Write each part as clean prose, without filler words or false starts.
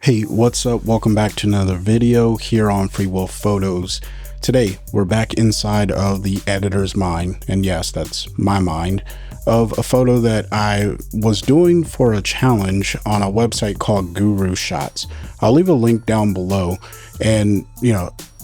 Hey, what's up? Welcome back to another video here on Free Will Photos. Today, we're back inside of the editor's mind, and yes, that's my mind, of a photo that I was doing for a challenge on a website called Guru Shots. I'll leave a link down below, and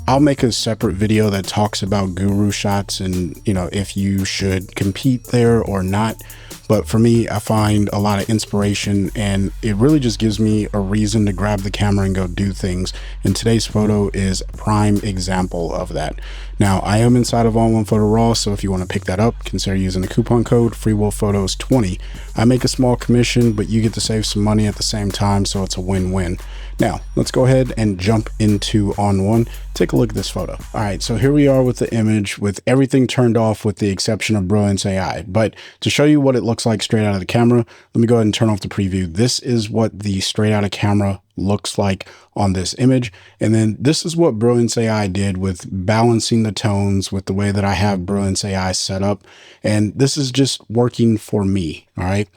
I'll make a separate video that talks about Guru Shots and if you should compete there or not. But for me, I find a lot of inspiration, and it really just gives me a reason to grab the camera and go do things. And today's photo is a prime example of that. Now, I am inside of ON1 Photo Raw, so if you want to pick that up, consider using the coupon code FreeWillPhotos20. I make a small commission, but you get to save some money at the same time, so it's a win-win. Now, let's go ahead and jump into ON1. Take a look at this photo. All right, so here we are with the image with everything turned off with the exception of Brilliance AI. But to show you what it looks like straight out of the camera, let me go ahead and turn off the preview. This is what the straight out of camera looks like on this image. And then this is what Brilliance AI did with balancing the tones with the way that I have Brilliance AI set up. And this is just working for me. All right.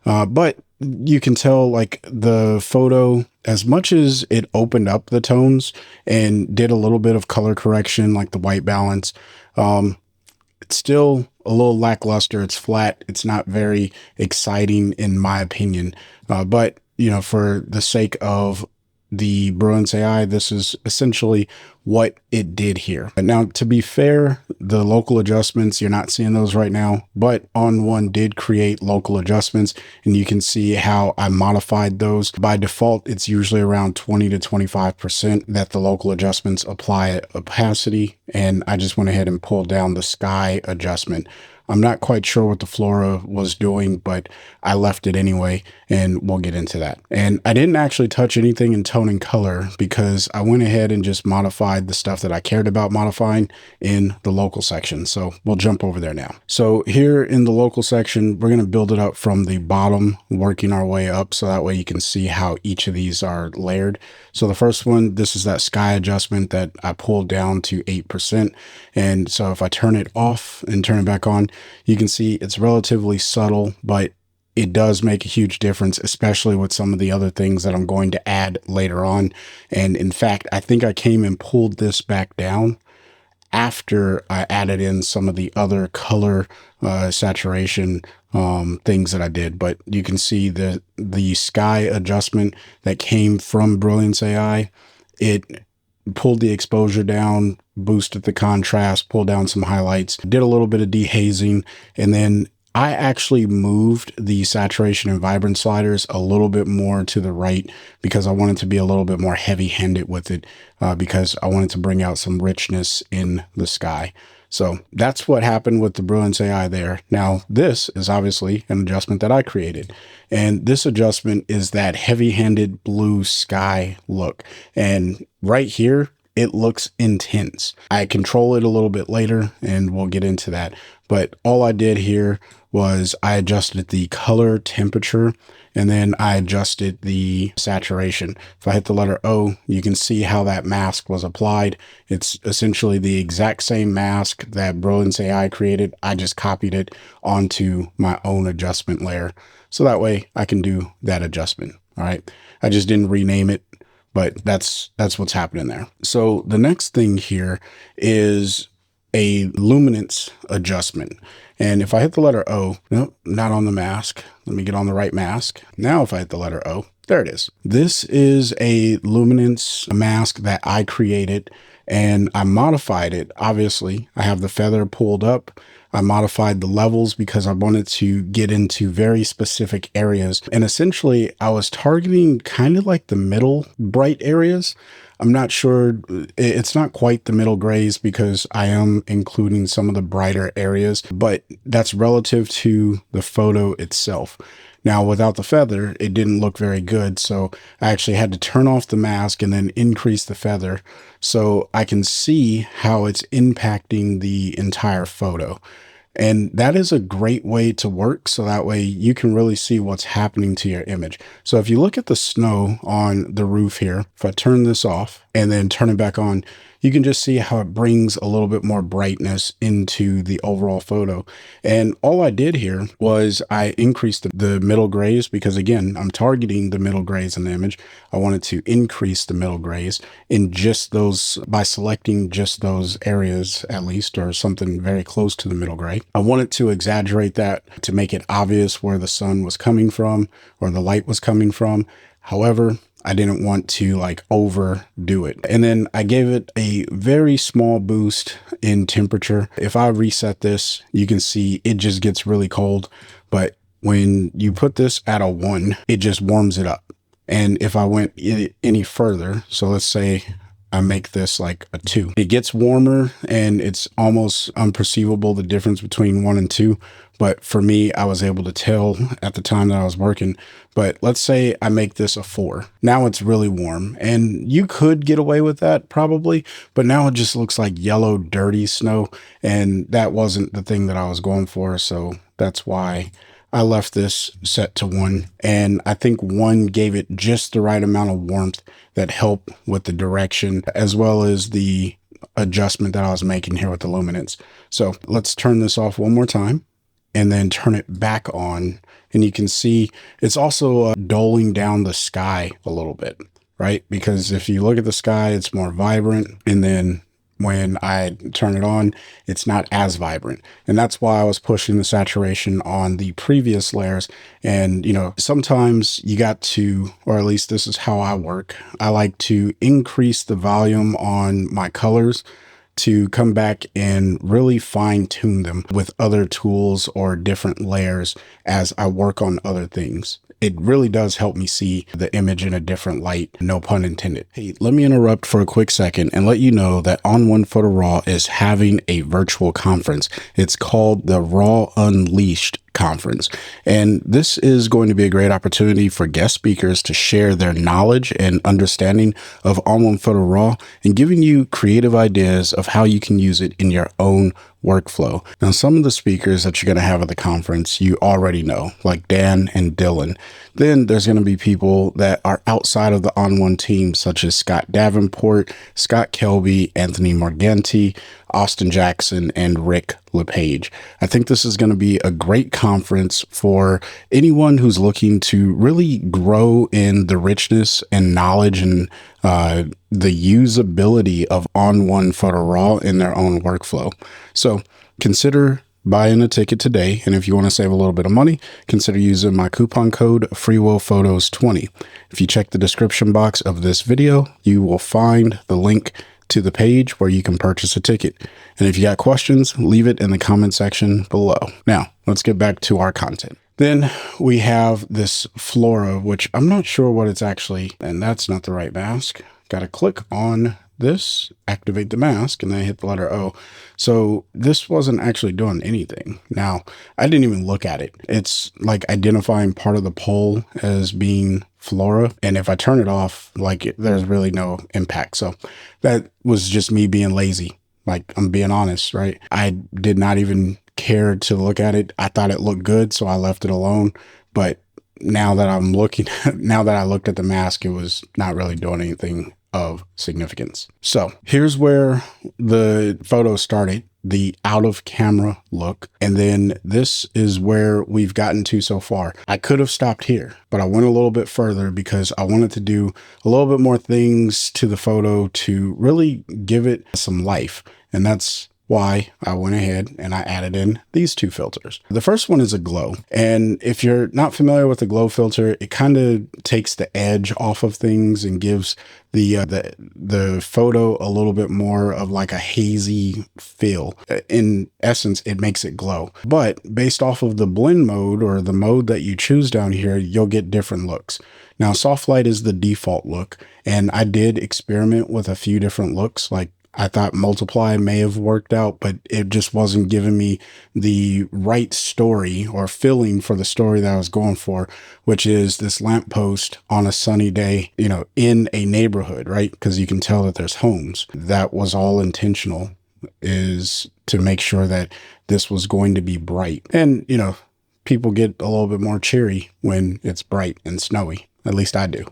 But you can tell, like, the photo, as much as it opened up the tones and did a little bit of color correction, like the white balance, it's still a little lackluster. It's flat. It's not very exciting in my opinion. But for the sake of the Brilliance AI, this is essentially what it did here. Now, to be fair, the local adjustments, you're not seeing those right now, but ON1 did create local adjustments, and you can see how I modified those. By default, it's usually around 20 to 25% that the local adjustments apply at opacity, and I just went ahead and pulled down the sky adjustment. I'm not quite sure what the Flora was doing, but I left it anyway, and we'll get into that. And I didn't actually touch anything in tone and color because I went ahead and just modified the stuff that I cared about modifying in the local section. So we'll jump over there now. So here in the local section, we're going to build it up from the bottom, working our way up so that way you can see how each of these are layered. So the first one, this is that sky adjustment that I pulled down to 8%. And so if I turn it off and turn it back on, you can see it's relatively subtle, but it does make a huge difference, especially with some of the other things that I'm going to add later on. And in fact, I think I came and pulled this back down after I added in some of the other color saturation things that I did. But you can see the sky adjustment that came from Brilliance AI. It pulled the exposure down, boosted the contrast, pulled down some highlights, did a little bit of dehazing, and then I actually moved the saturation and vibrance sliders a little bit more to the right because I wanted to be a little bit more heavy-handed with it because I wanted to bring out some richness in the sky. So that's what happened with the Brilliance AI there. Now, this is obviously an adjustment that I created. And this adjustment is that heavy-handed blue sky look. And right here, it looks intense. I control it a little bit later, and we'll get into that. But all I did here was I adjusted the color temperature, and then I adjusted the saturation. If I hit the letter O, you can see how that mask was applied. It's essentially the exact same mask that Brilliance AI created. I just copied it onto my own adjustment layer. So that way I can do that adjustment. All right. I just didn't rename it, but that's what's happening there. So the next thing here is a luminance adjustment. And if I hit the letter O, nope, not on the mask. Let me get on the right mask. Now, if I hit the letter O, there it is. This is a luminance mask that I created, and I modified it. Obviously, I have the feather pulled up. I modified the levels because I wanted to get into very specific areas. And essentially, I was targeting kind of like the middle bright areas. I'm not sure. It's not quite the middle grays because I am including some of the brighter areas, but that's relative to the photo itself. Now, without the feather, it didn't look very good. So I actually had to turn off the mask and then increase the feather so I can see how it's impacting the entire photo. And that is a great way to work. So that way you can really see what's happening to your image. So if you look at the snow on the roof here, if I turn this off and then turn it back on, you can just see how it brings a little bit more brightness into the overall photo. And all I did here was I increased the middle grays, because again, I'm targeting the middle grays in the image. I wanted to increase the middle grays in just those, by selecting just those areas at least, or something very close to the middle gray. I wanted to exaggerate that to make it obvious where the sun was coming from or the light was coming from. However, I didn't want to like overdo it. And then I gave it a very small boost in temperature. If I reset this, you can see it just gets really cold. But when you put this at a 1, it just warms it up. And if I went any further, so let's say I make this like a 2, it gets warmer and it's almost unperceivable, the difference between 1 and 2. But for me, I was able to tell at the time that I was working. But let's say I make this a 4. Now it's really warm, and you could get away with that probably, but now it just looks like yellow, dirty snow. And that wasn't the thing that I was going for. So that's why I left this set to 1. And I think 1 gave it just the right amount of warmth that helped with the direction, as well as the adjustment that I was making here with the luminance. So let's turn this off one more time and then turn it back on. And you can see it's also doling down the sky a little bit, right? Because if you look at the sky, it's more vibrant. And then when I turn it on, it's not as vibrant. And that's why I was pushing the saturation on the previous layers. And, you know, sometimes you got to, or at least this is how I work, I like to increase the volume on my colors to come back and really fine tune them with other tools or different layers as I work on other things. It really does help me see the image in a different light, no pun intended. Hey, let me interrupt for a quick second and let you know that On1 Photo Raw is having a virtual conference. It's called the Raw Unleashed Conference. And this is going to be a great opportunity for guest speakers to share their knowledge and understanding of On1 Photo Raw and giving you creative ideas of how you can use it in your own workflow. Now, some of the speakers that you're going to have at the conference, you already know, like Dan and Dylan. Then there's going to be people that are outside of the On1 team, such as Scott Davenport, Scott Kelby, Anthony Morganti, Austin Jackson, and Rick LePage. I think this is going to be a great conference for anyone who's looking to really grow in the richness and knowledge and the usability of On1 Photo Raw in their own workflow. So consider buying a ticket today. And if you want to save a little bit of money, consider using my coupon code FreeWillPhotos20. If you check the description box of this video, you will find the link to the page where you can purchase a ticket. And if you got questions, leave it in the comment section below. Now, let's get back to our content. Then we have this flora, which I'm not sure what it's actually, and that's not the right mask. Got to click on this, activate the mask, and then hit the letter O. So this wasn't actually doing anything. Now, I didn't even look at it. It's like identifying part of the pole as being flora. And if I turn it off, like there's really no impact. So that was just me being lazy. Like, I'm being honest, right? I did not even care to look at it. I thought it looked good, so I left it alone. But now that I'm looking, now that I looked at the mask, it was not really doing anything of significance. So here's where the photo started, the out of camera look. And then this is where we've gotten to so far. I could have stopped here, but I went a little bit further because I wanted to do a little bit more things to the photo to really give it some life. And that's why I went ahead and I added in these 2 filters. The first one is a glow. And if you're not familiar with the glow filter, it kind of takes the edge off of things and gives the photo a little bit more of like a hazy feel. In essence, it makes it glow. But based off of the blend mode or the mode that you choose down here, you'll get different looks. Now, soft light is the default look. And I did experiment with a few different looks. Like, I thought multiply may have worked out, but it just wasn't giving me the right story or feeling for the story that I was going for, which is this lamppost on a sunny day, you know, in a neighborhood, right? Because you can tell that there's homes. That was all intentional, is to make sure that this was going to be bright. And, you know, people get a little bit more cheery when it's bright and snowy. At least I do.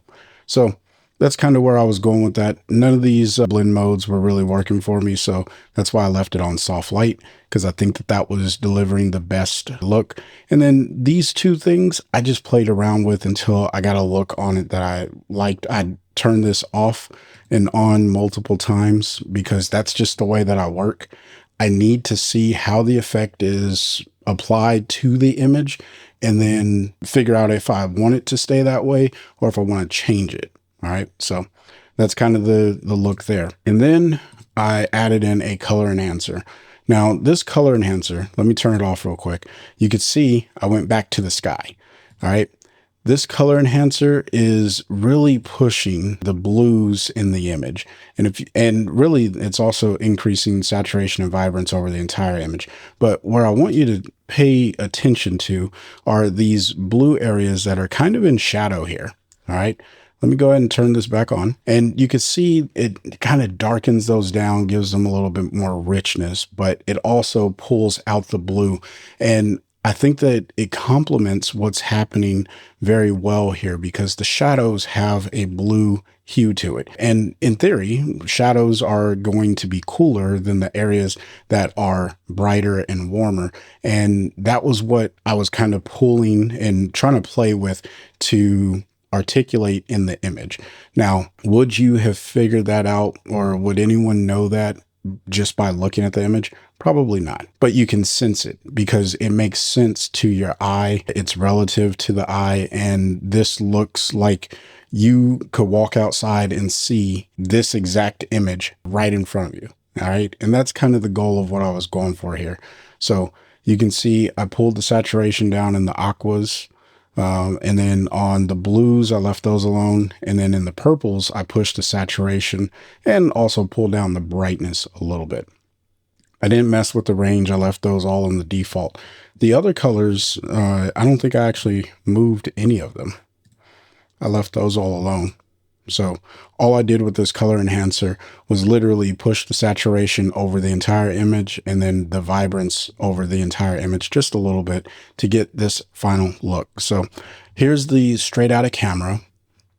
So that's kind of where I was going with that. None of these blend modes were really working for me, so that's why I left it on soft light, because I think that that was delivering the best look. And then these two things I just played around with until I got a look on it that I liked. I turned this off and on multiple times because that's just the way that I work. I need to see how the effect is applied to the image and then figure out if I want it to stay that way or if I want to change it. All right, so that's kind of the look there. And then I added in a color enhancer. Now this color enhancer, let me turn it off real quick. You could see I went back to the sky. All right, this color enhancer is really pushing the blues in the image. And really it's also increasing saturation and vibrance over the entire image. But where I want you to pay attention to are these blue areas that are kind of in shadow here. All right. Let me go ahead and turn this back on, and you can see it kind of darkens those down, gives them a little bit more richness, but it also pulls out the blue. And I think that it complements what's happening very well here because the shadows have a blue hue to it. And in theory, shadows are going to be cooler than the areas that are brighter and warmer. And that was what I was kind of pulling and trying to play with to articulate in the image. Now, would you have figured that out, or would anyone know that just by looking at the image? Probably not, but you can sense it because it makes sense to your eye. It's relative to the eye, and this looks like you could walk outside and see this exact image right in front of you. All right, and that's kind of the goal of what I was going for here. So you can see I pulled the saturation down in the aquas. And then on the blues, I left those alone. And then in the purples, I pushed the saturation and also pulled down the brightness a little bit. I didn't mess with the range. I left those all in the default. The other colors, I don't think I actually moved any of them. I left those all alone. So all I did with this color enhancer was literally push the saturation over the entire image and then the vibrance over the entire image just a little bit to get this final look. So here's the straight out of camera.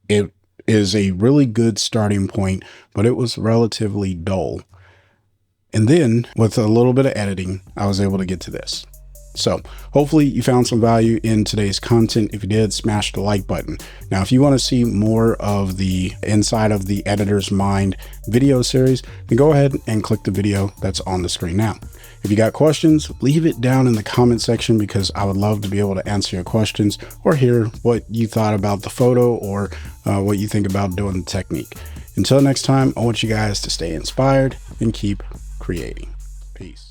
It is a really good starting point, but it was relatively dull. And then with a little bit of editing, I was able to get to this. So hopefully you found some value in today's content. If you did, smash the like button. Now, if you want to see more of the inside of the editor's mind video series, then go ahead and click the video that's on the screen now. If you got questions, leave it down in the comment section because I would love to be able to answer your questions or hear what you thought about the photo or what you think about doing the technique. Until next time, I want you guys to stay inspired and keep creating. Peace.